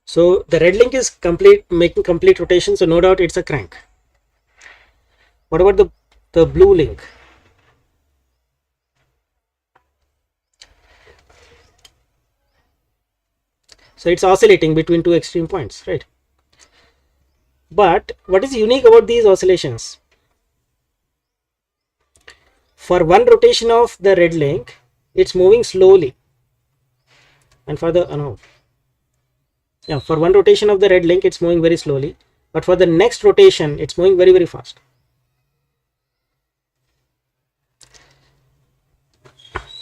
So the red link is making complete rotation, so no doubt it's a crank. What about the blue link? So it's oscillating between 2 extreme points, right? But what is unique about these oscillations? For one rotation of the red link, it's moving slowly, and for the for one rotation of the red link, it's moving very slowly, but for the next rotation, it's moving very, very fast.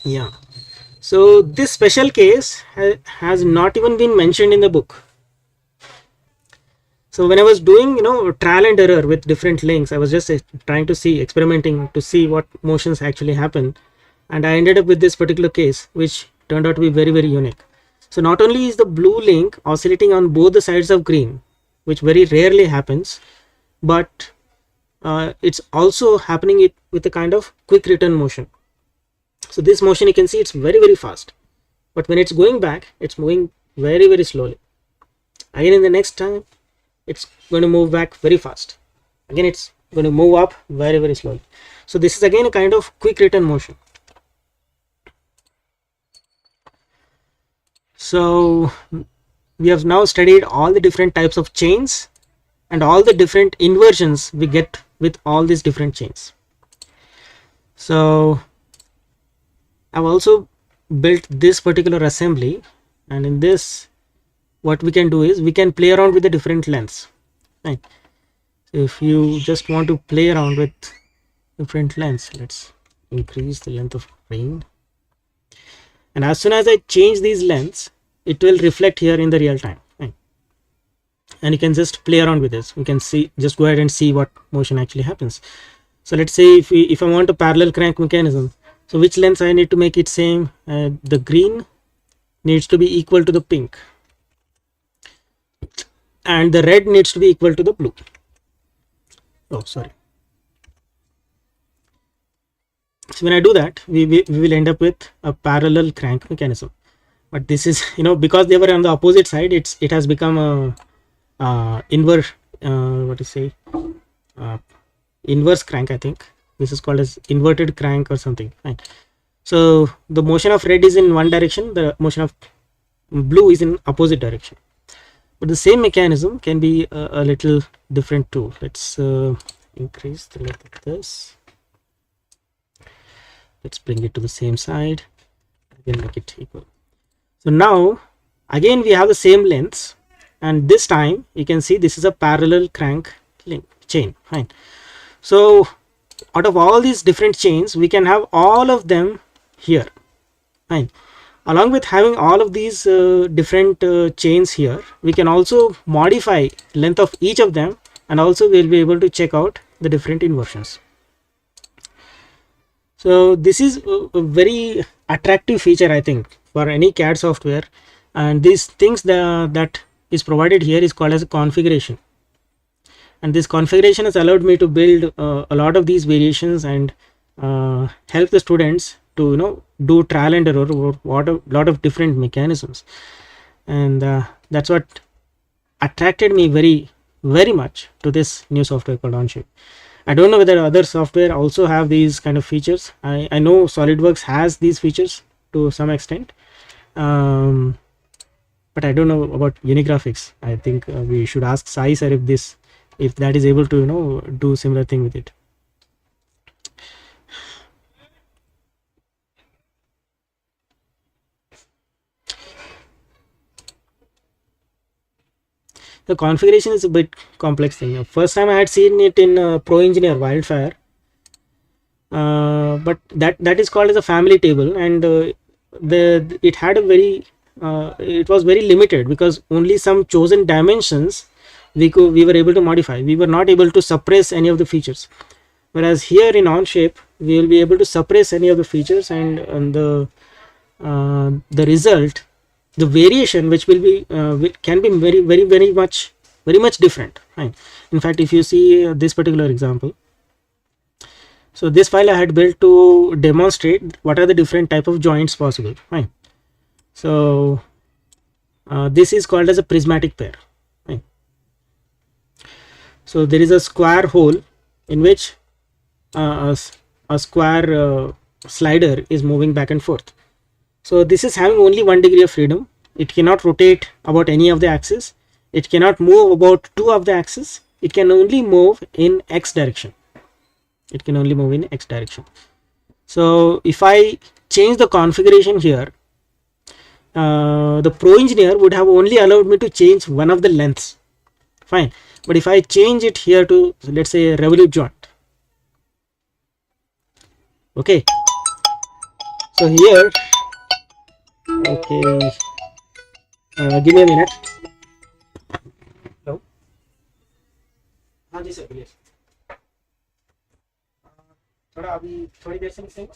Yeah. So this special case has not even been mentioned in the book. So when I was doing, trial and error with different links, I was just trying to see, experimenting to see what motions actually happen. And I ended up with this particular case, which turned out to be very, very unique. So not only is the blue link oscillating on both the sides of green, which very rarely happens, but it's also happening it with a kind of quick return motion. So this motion, you can see it's very, very fast, but when it's going back, it's moving very, very slowly. Again, in the next time, it's going to move back very fast. Again, it's going to move up very, very slowly. So this is again a kind of quick return motion. So we have now studied all the different types of chains and all the different inversions we get with all these different chains. So I've also built this particular assembly, and in this, what we can do is we can play around with the different lengths, right? So if you just want to play around with different lengths, let's increase the length of rain, and as soon as I change these lengths, it will reflect here in the real time, right? And you can just play around with this. We can see, just go ahead and see what motion actually happens. So let's say if I want a parallel crank mechanism, so which lengths I need to make it same? The green needs to be equal to the pink, and the red needs to be equal to the blue. Oh, sorry. So when I do that, we will end up with a parallel crank mechanism. But this is, because they were on the opposite side, it has become a inverse, inverse crank. I think this is called as inverted crank or something, right? So the motion of red is in one direction, the motion of blue is in opposite direction, but the same mechanism can be a little different too. Let's increase the length of this. Let's bring it to the same side, again make it equal. So now again we have the same lengths, and this time you can see this is a parallel crank chain, fine. So out of all these different chains, we can have all of them here, fine. Along with having all of these different chains here, we can also modify length of each of them, and also we'll be able to check out the different inversions. So this is a very attractive feature, I think, for any CAD software, and these things that is provided here is called as a configuration, and this configuration has allowed me to build a lot of these variations and help the students to do trial and error over a lot of different mechanisms. And that's what attracted me very, very much to this new software called Onshape. I don't know whether other software also have these kind of features. I know SolidWorks has these features to some extent, but I don't know about Unigraphics. I think we should ask Sai sir if that is able to do similar thing with it. The configuration is a bit complex thing. First time I had seen it in Pro Engineer Wildfire, but that is called as a family table, and it had a very it was very limited because only some chosen dimensions we were able to modify. We were not able to suppress any of the features, whereas here in Onshape we will be able to suppress any of the features, and the result, the variation which will be can be very much different, right? In fact, if you see this particular example, so this file I had built to demonstrate what are the different type of joints possible, right? So this is called as a prismatic pair, right? So there is a square hole in which a square slider is moving back and forth. So this is having only 1 degree of freedom. It cannot rotate about any of the axes. It cannot move about 2 of the axes. It can only move in X direction. It can only move in X direction. So if I change the configuration here, the Pro Engineer would have only allowed me to change one of the lengths, fine. But if I change it here to, let's say, a revolute joint, okay, so here, okay, give me a minute. Hello. जी sir बोलिए। थोड़ा अभी थोड़ी देर से मिसेंगे,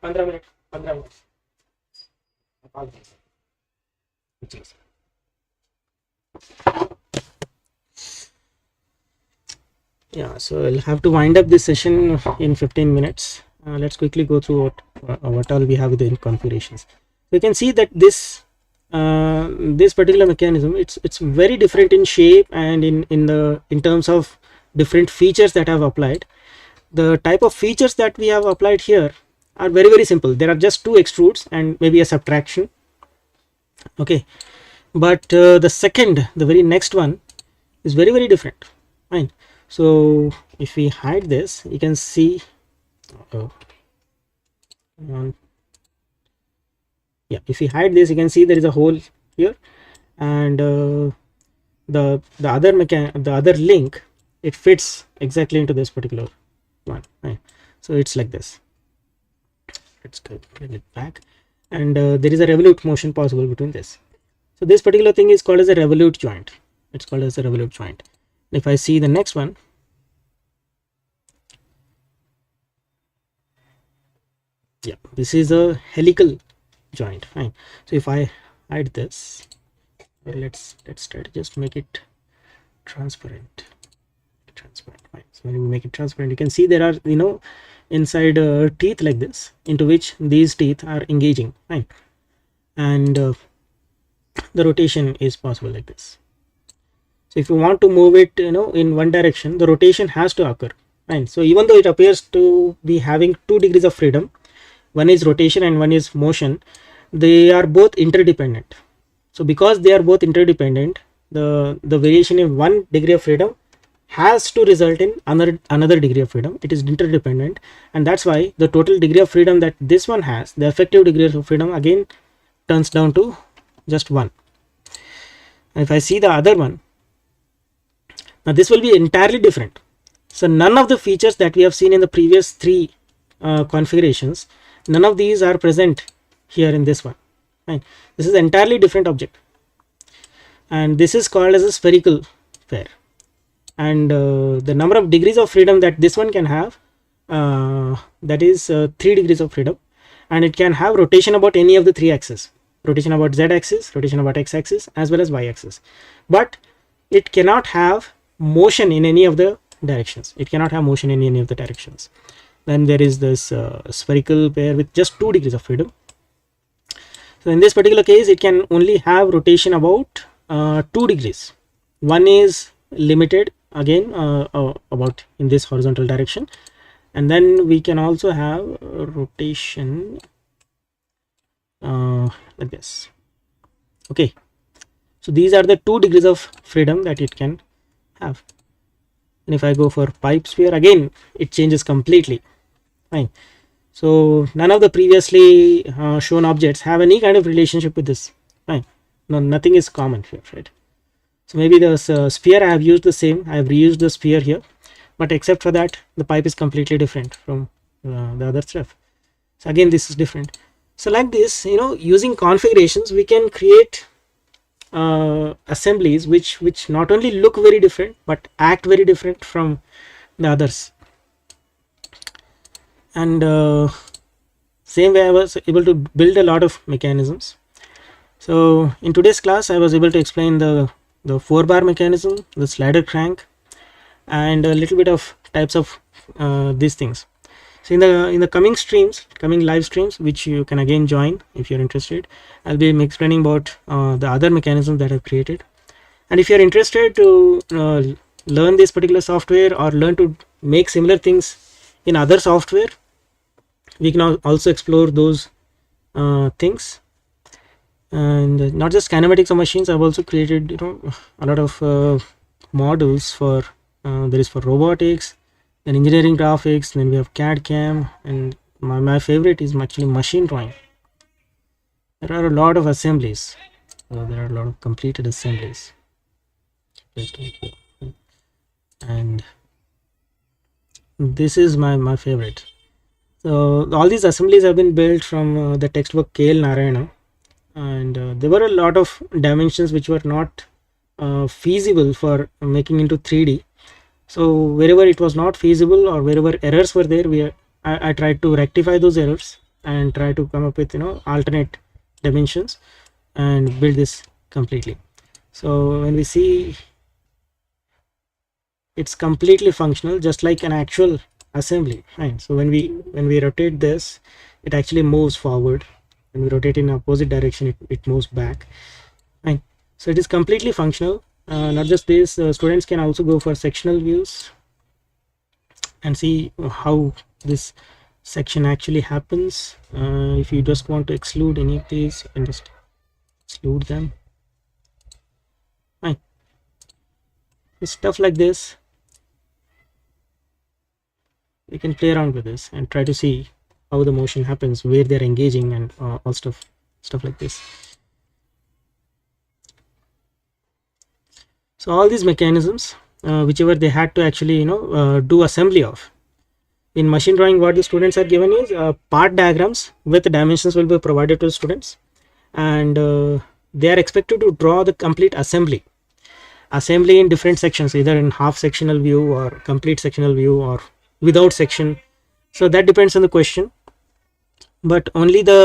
15 minute, 15 minute. जी sir. Yeah, so I'll have to wind up this session in 15 minutes. Let's quickly go through what all we have within configurations. You can see that this particular mechanism, it's very different in shape and in terms of different features that I've applied. The type of features that we have applied here are very simple. There are just two extrudes and maybe a subtraction. Okay, but the very next one is very different. Fine. So if we hide this, you can see yeah, if we hide this, you can see there is a hole here, and the other link, it fits exactly into this particular one, right? So it's like this. Let's bring it back, and there is a revolute motion possible between this. So this particular thing is called as a revolute joint. It's called as a revolute joint. If I see the next one, yeah, this is a helical joint. Fine. So if I hide this, let's try to just make it transparent. Fine. So when we make it transparent, you can see there are, inside teeth like this, into which these teeth are engaging. Fine. And the rotation is possible like this. So if you want to move it, in one direction, the rotation has to occur. Fine. So even though it appears to be having 2 degrees of freedom, one is rotation and one is motion, they are both interdependent. So because they are both interdependent, the variation in 1 degree of freedom has to result in another degree of freedom. It is interdependent, and that's why the total degree of freedom that this one has, the effective degree of freedom, again turns down to just 1. And if I see the other one, now this will be entirely different. So none of the features that we have seen in the previous 3 configurations, none of these are present here in this one. Fine. This is entirely different object, and this is called as a spherical pair. And the number of degrees of freedom that this one can have, that is 3 degrees of freedom, and it can have rotation about any of the 3 axes: rotation about z axis, rotation about x axis, as well as y axis. But it cannot have motion in any of the directions. Then there is this spherical pair with just 2 degrees of freedom. So in this particular case, it can only have rotation about 2 degrees. One is limited again about in this horizontal direction, and then we can also have rotation like this. Okay, so these are the 2 degrees of freedom that it can have. And if I go for pipe sphere, again it changes completely. Fine. So none of the previously shown objects have any kind of relationship with this. Fine. No, nothing is common here, right? So maybe the sphere, I have used the same, I have reused the sphere here, but except for that, the pipe is completely different from the other stuff. So again, this is different. So like this, using configurations, we can create assemblies which not only look very different but act very different from the others. And same way I was able to build a lot of mechanisms. So in today's class, I was able to explain the 4-bar mechanism, the slider crank, and a little bit of types of these things. So in the coming live streams, which you can again join if you're interested, I'll be explaining about the other mechanisms that I've created. And if you're interested to learn this particular software or learn to make similar things in other software, we can also explore those things. And not just kinematics of machines, I've also created a lot of models for there is for robotics and engineering graphics. Then we have CAD CAM, and my favorite is actually machine drawing. There are a lot of assemblies. There are a lot of completed assemblies. And this is my favorite. So all these assemblies have been built from the textbook KL Narayana, and there were a lot of dimensions which were not feasible for making into 3D. So wherever it was not feasible or wherever errors were there, I tried to rectify those errors and try to come up with alternate dimensions and build this completely. So when we see, it's completely functional, just like an actual assembly, right? So when we rotate this, it actually moves forward. When we rotate in opposite direction, it moves back, right? So it is completely functional. Not just this, students can also go for sectional views and see how this section actually happens. If you just want to exclude any of these, you can just exclude them, right? Stuff like this, you can play around with this and try to see how the motion happens, where they're engaging, and all stuff like this. So all these mechanisms, whichever they had to actually do assembly of. In machine drawing, what the students are given is part diagrams with dimensions will be provided to the students, and they are expected to draw the complete assembly in different sections, either in half sectional view or complete sectional view or without section. So that depends on the question, but only the